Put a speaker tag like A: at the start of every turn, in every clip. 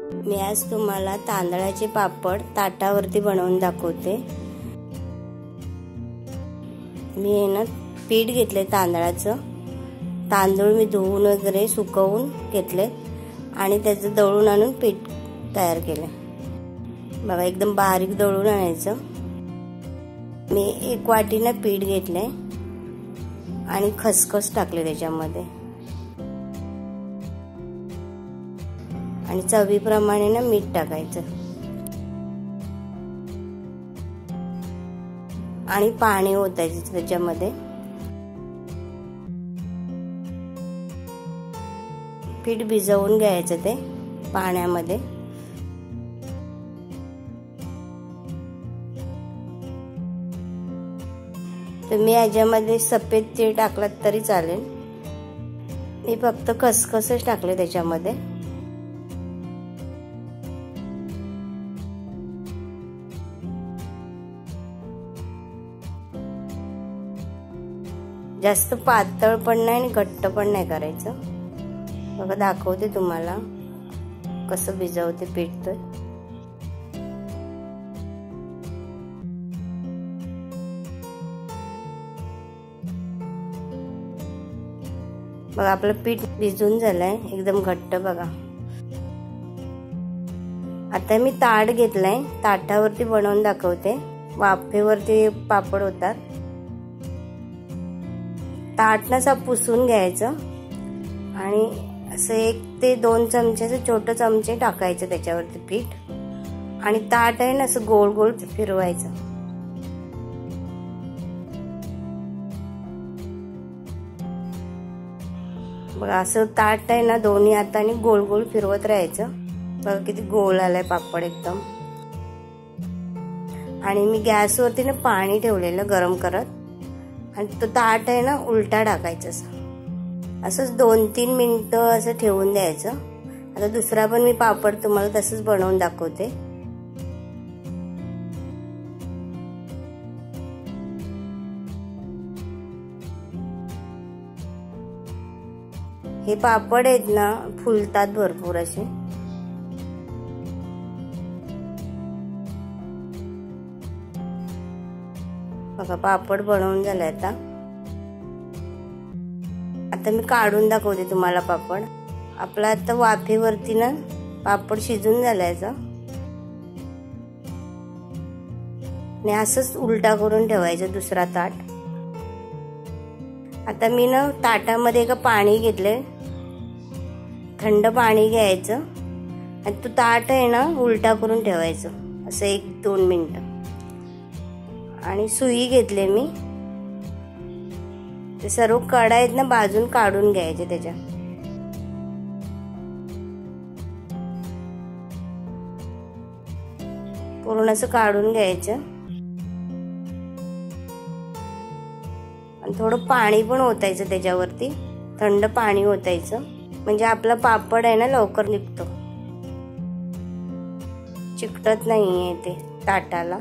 A: मी आज तुम्हाला तांदळाचे पापड ताटावरती बनवून दाखवते। मी ना पीठ घेतले तांदळाचं। तांदूळ मी धुवून वगैरे सुकवून घेतले आणि त्याचं दळून आणून पीठ तयार केले। बघा एकदम बारीक दळून आणायचं। मी 1 वाटीने पीठ घेतले आणि खसखस टाकले त्याच्यामध्ये आणि चवीप्रमाणे ना मीठ टाकायचं आणि पाणी ओतायचं त्याच्यामध्ये। पीठ भिजवून घ्यायचं ते पाण्यामध्ये। तुम्ही याच्यामध्ये सफेद तीळ टाकलात तरी चालेल। मी फक्त खसखसच टाकले त्याच्यामध्ये। जास्त पातळ पण नाही आणि घट्ट पण नाही करायचं। बघा दाखवते तुम्हाला कसं भिजवते पीठ तर। बघा आपलं पीठ भिजून झालंय एकदम घट्ट बघा। आता मी ताट घेतलंय, ताटावरती बनवून दाखवते। वाफेवरती पापड होतात। ताट ना पुसून घ्यायचं आणि असं 1 ते 2 चमचे छोटे चमचे टाकायचं त्याच्यावरती पीठ आणि ताट आहे ना असं गोल गोल फिरवायचं। बघा असं ताट आहे ना दोन्ही हाताने गोल गोल फिरवत राहायचं। बघा किती गोल आलाय पापड एकदम। आणि मी गॅसवरती ना पाणी ठेवलेलं गरम करत आणि तो ताट आहे ना उलटा टाकायचा असंच 2-3 मिनिटं असं ठेवून द्यायचं। आता दुसरा पण मी पापड तुम्हाला तसंच बनवून दाखवते। हे पापड आहेत ना फुलतात भरपूर असे। बघा पापड बनवून झाले। आता मी काढून दाखवते तुम्हाला पापड। आपला आता वाफेवरती ना पापड शिजून झालायचा आणि असंच उलटा करून ठेवायचं दुसरा ताट। आता मी ना ताटामध्ये एक पाणी घेतले, थंड पाणी घ्यायचं आणि तो ताट आहे ना उलटा करून ठेवायचं असं 1-2 मिनिटं। आणि सुई घेतले मी, ते सर्व कडा आहेत ना बाजून काढून घ्यायचे त्याच्या। पूर्ण असं काढून घ्यायचं आणि थोडं पाणी पण ओतायचं त्याच्यावरती, थंड पाणी ओतायचं म्हणजे आपला पापड आहे ना लवकर निघतो, चिकटत नाहीये ते ताटाला।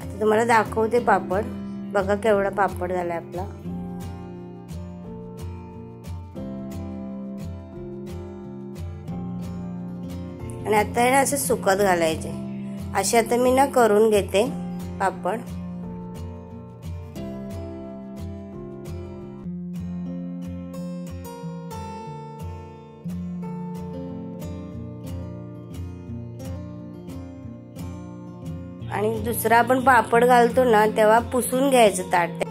A: आता तुम्हाला दाखवते पापड। बघा केवढा पापड झालाय आपला। आणि आता आहे ना असं सुकत घालायचे असे। आता मी ना करून घेते पापड। आणि दुसरा आपण पापड घालतो ना तेव्हा पुसून घ्यायचं ताट,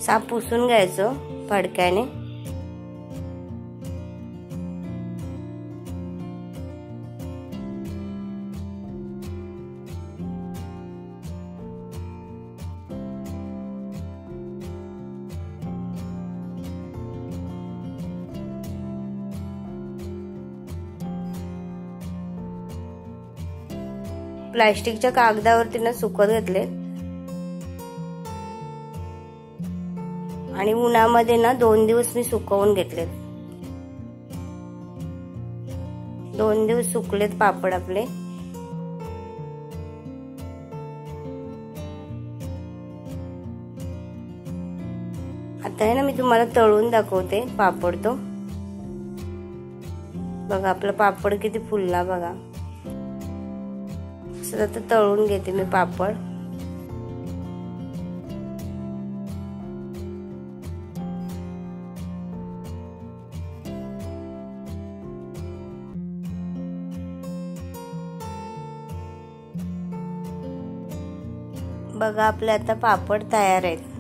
A: साफ पुसून घ्यायचं फडक्याने। प्लास्टिकच्या कागदावरती ना सुकत घातले आणि उन्हामध्ये ना 2 दिवस मी सुकवून घेतले। 2 दिवस सुकलेत पापड आपले। आता आहे ना मी तुम्हाला तळून दाखवते पापड तो. बघा आपला पापड किती फुलला बघा. असं आता तळून घेते मी पापड. बघा आपले आता पापड तयार आहेत.